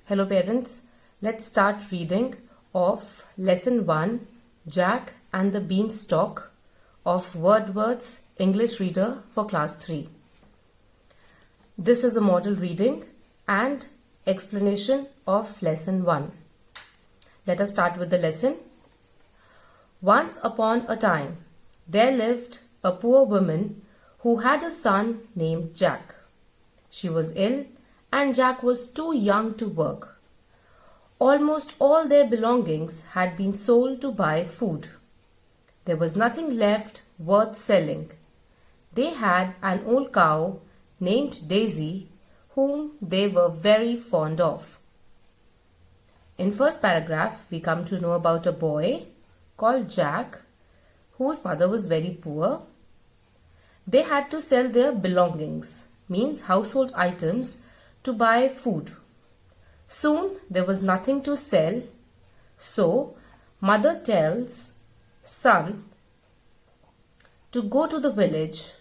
Hello parents, let's start reading of lesson 1, Jack and the Beanstalk of Wordsworth's English Reader for class 3. This is a model reading and explanation of lesson 1. Let us start with the lesson. Once upon a time, there lived a poor woman who had a son named Jack. She was ill and Jack was too young to work. Almost all their belongings had been sold to buy food. There was nothing left worth selling. They had an old cow named Daisy, whom they were very fond of. In first paragraph, we come to know about a boy called Jack, whose mother was very poor. They had to sell their belongings, means household items, to buy food. Soon there was nothing to sell, so mother tells son to go to the village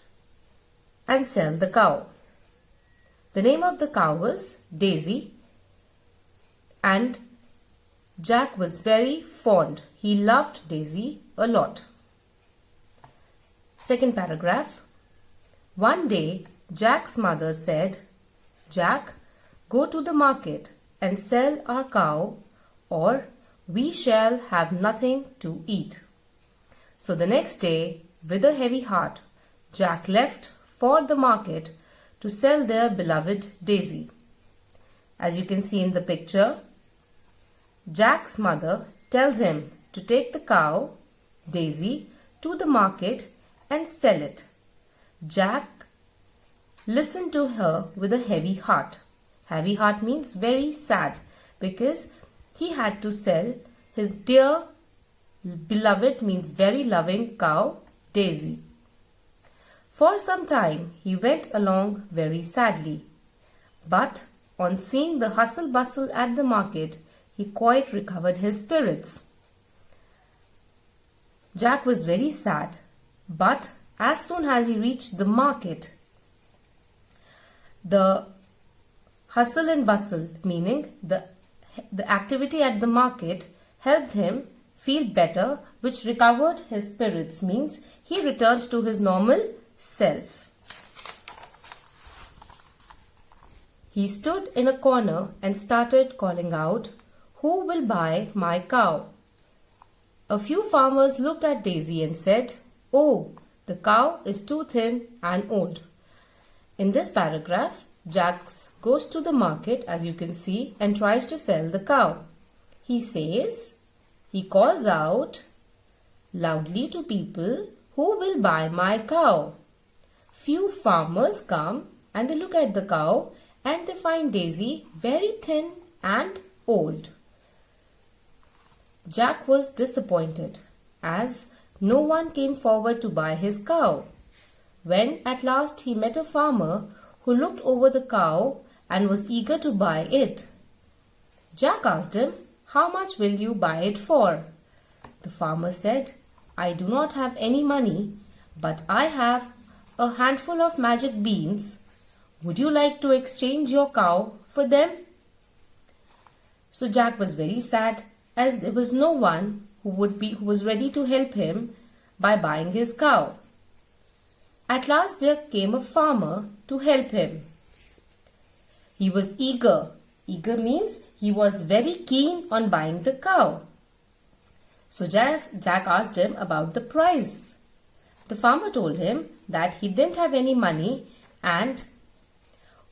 and sell the cow. The name of the cow was Daisy, and Jack was very fond. He loved Daisy a lot. Second paragraph. One day Jack's mother said, "Jack, go to the market and sell our cow, or we shall have nothing to eat." So the next day, with a heavy heart, Jack left for the market to sell their beloved Daisy. As you can see in the picture, Jack's mother tells him to take the cow, Daisy, to the market and sell it. Jack listened to her with a heavy heart. Heavy heart means very sad, because he had to sell his dear beloved, means very loving cow, Daisy. For some time he went along very sadly, but on seeing the hustle bustle at the market, he quite recovered his spirits. Jack was very sad, but as soon as he reached the market, the hustle and bustle, meaning the activity at the market, helped him feel better, which recovered his spirits, means he returned to his normal self. He stood in a corner and started calling out, "Who will buy my cow?" A few farmers looked at Daisy and said, "Oh, the cow is too thin and old." In this paragraph, Jack goes to the market, as you can see, and tries to sell the cow. He calls out loudly to people, "Who will buy my cow?" Few farmers come and they look at the cow and they find Daisy very thin and old. Jack was disappointed as no one came forward to buy his cow. When at last he met a farmer who looked over the cow and was eager to buy it. Jack asked him, "How much will you buy it for?" The farmer said, "I do not have any money, but I have a handful of magic beans. Would you like to exchange your cow for them?" So Jack was very sad, as there was no one who was ready to help him by buying his cow. At last there came a farmer to help him. He was eager. Eager means he was very keen on buying the cow. So Jack asked him about the price. The farmer told him that he didn't have any money and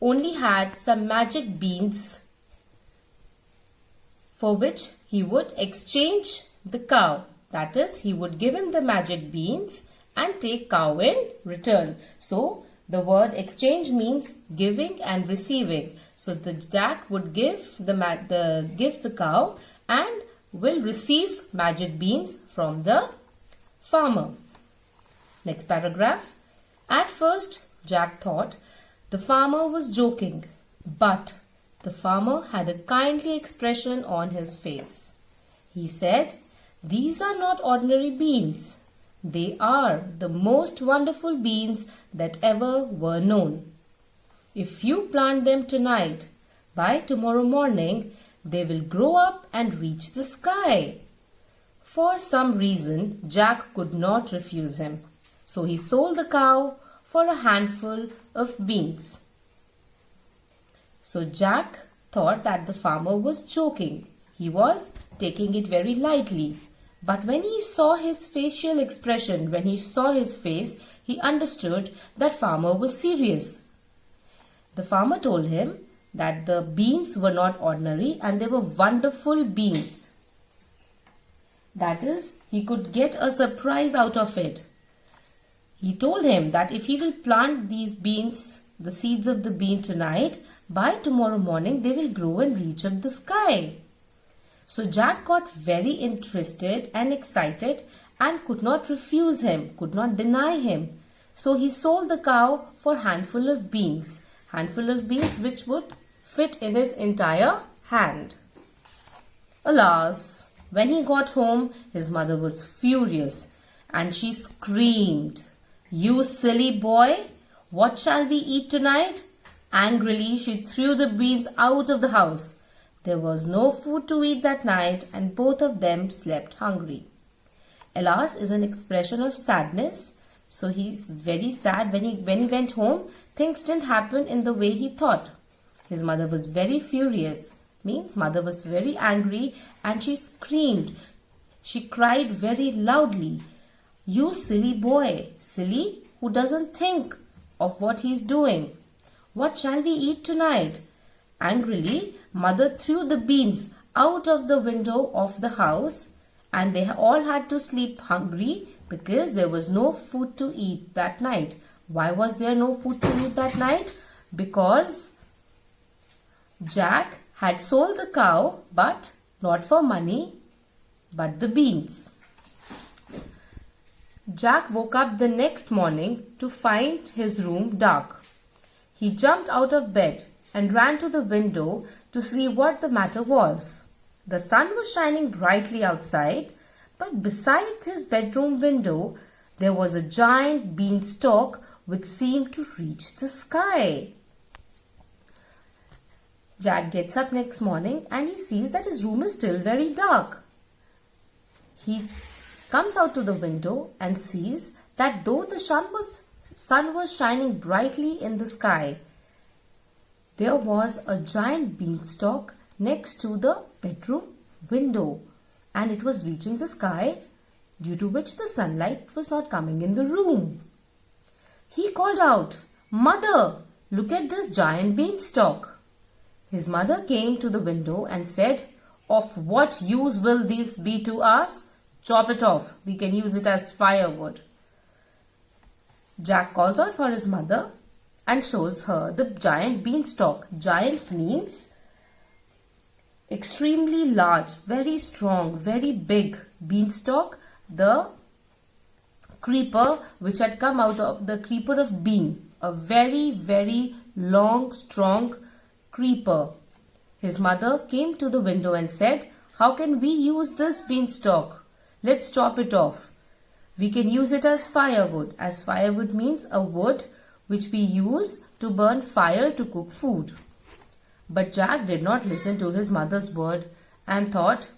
only had some magic beans for which he would exchange the cow. That is, he would give him the magic beans and take cow in return. So the word exchange means giving and receiving. So the Jack would give the cow and will receive magic beans from the farmer. Next paragraph. At first Jack thought the farmer was joking, but the farmer had a kindly expression on his face. He said, "These are not ordinary beans. They are the most wonderful beans that ever were known. If you plant them tonight, By tomorrow morning, they will grow up and reach the sky. For some reason, Jack could not refuse him. So he sold the cow for a handful of beans. So Jack thought that the farmer was joking. He was taking it very lightly. But when he saw his facial expression, when he saw his face, he understood that farmer was serious. The farmer told him that the beans were not ordinary and they were wonderful beans. That is, he could get a surprise out of it. He told him that if he will plant these beans, the seeds of the bean tonight, by tomorrow morning they will grow and reach up the sky. So Jack got very interested and excited and could not refuse him, could not deny him. So he sold the cow for handful of beans which would fit in his entire hand. Alas, when he got home, his mother was furious and she screamed, "You silly boy, what shall we eat tonight?" Angrily, she threw the beans out of the house. There was no food to eat that night and both of them slept hungry. Alas is an expression of sadness. So he's very sad. When he went home, things didn't happen in the way he thought. His mother was very furious. Means mother was very angry and she screamed. She cried very loudly. "You silly boy, silly who doesn't think of what he's doing. What shall we eat tonight?" Angrily, mother threw the beans out of the window of the house and they all had to sleep hungry because there was no food to eat that night. Why was there no food to eat that night? Because Jack had sold the cow, but not for money, but the beans. Jack woke up the next morning to find his room dark. He jumped out of bed and ran to the window to see what the matter was. The sun was shining brightly outside, but beside his bedroom window there was a giant beanstalk which seemed to reach the sky. Jack gets up next morning and he sees that his room is still very dark. He comes out to the window and sees that though the sun was shining brightly in the sky, there was a giant beanstalk next to the bedroom window and it was reaching the sky, due to which the sunlight was not coming in the room. He called out, "Mother, look at this giant beanstalk." His mother came to the window and said, "Of what use will this be to us? Chop it off. We can use it as firewood." Jack calls out for his mother and shows her the giant beanstalk. Giant means extremely large, very strong, very big. Beanstalk, the creeper which had come out of the creeper of bean. A very, very long, strong creeper. His mother came to the window and said, "How can we use this beanstalk? Let's chop it off. We can use it as firewood." As firewood means a wood which we use to burn fire to cook food. But Jack did not listen to his mother's word and thought,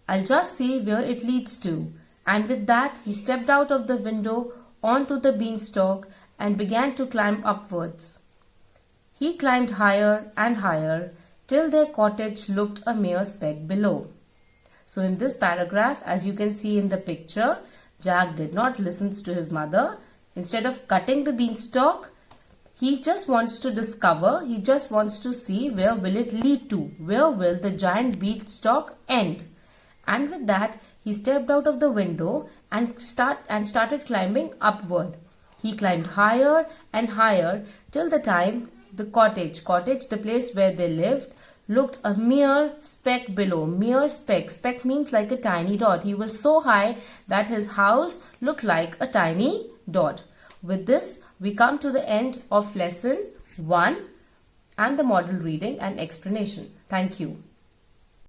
"I'll just see where it leads to." And with that, he stepped out of the window onto the beanstalk and began to climb upwards. He climbed higher and higher till their cottage looked a mere speck below. So in this paragraph, as you can see in the picture, Jack did not listen to his mother. Instead of cutting the beanstalk, he just wants to discover, he just wants to see where will it lead to, where will the giant beanstalk end. And with that, he stepped out of the window and started climbing upward. He climbed higher and higher till the time the cottage, the place where they lived, looked a mere speck below. Mere speck. Speck means like a tiny dot. He was so high that his house looked like a tiny dot. With this, we come to the end of lesson 1 and the model reading and explanation. Thank you.